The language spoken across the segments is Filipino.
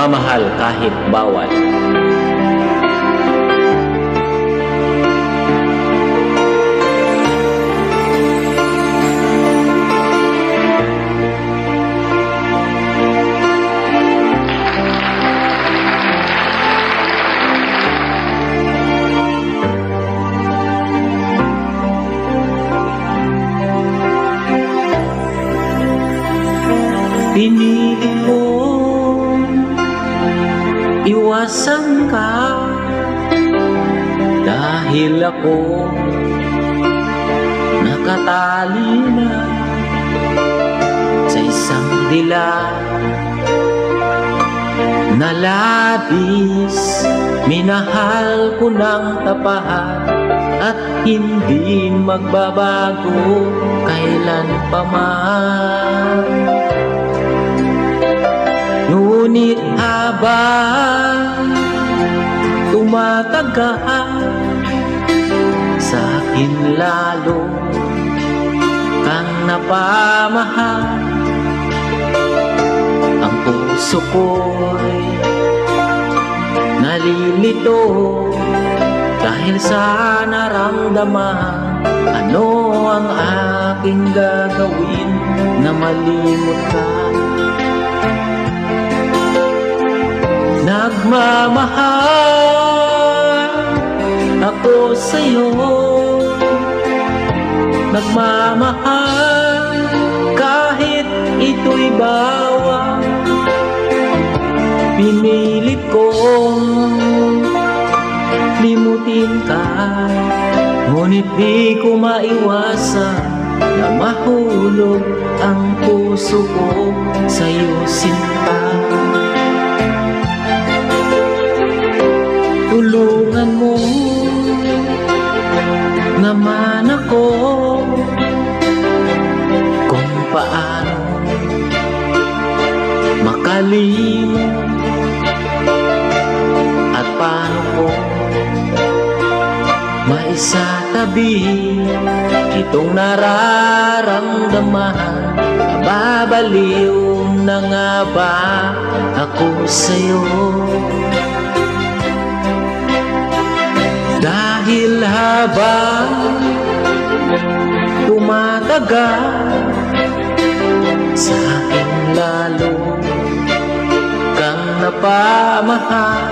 nagmamahal kahit bawal. Pinili ko iwasan ka dahil ako nakatali na sa isang dilag na labis. Minahal ko ng tapat at hindi magbabago kailan pa man. Ngunit habang tumatagal, sa akin lalo kang napamahal. Ang puso ko'y nalilito dahil sa naramdaman. Ano ang aking gagawin na malimot ka? Nagmamahal ako sa'yo, nagmamahal kahit ito'y bawal. Pinilit kong limutin ka, ngunit di ko maiwasan na mahulog ang puso ko sa'yo, sinta. Tulungan mo naman ako kung paano makalimot at paano ko maisatabi itong nararamdaman. Babaliw na nga ba ako sa'yo? Dahil habang tumatagal, sa akin lalo kang napamahal.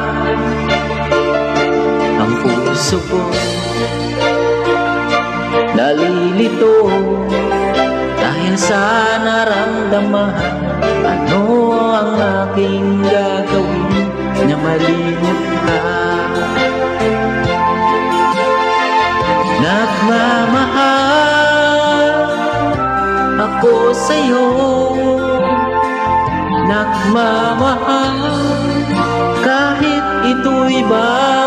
Ang puso ko nalilito dahil sa naramdaman. Ano ang aking gagawin na malimot ka? Nagmamahal ako sa'yo, nagmamahal kahit ito'y ba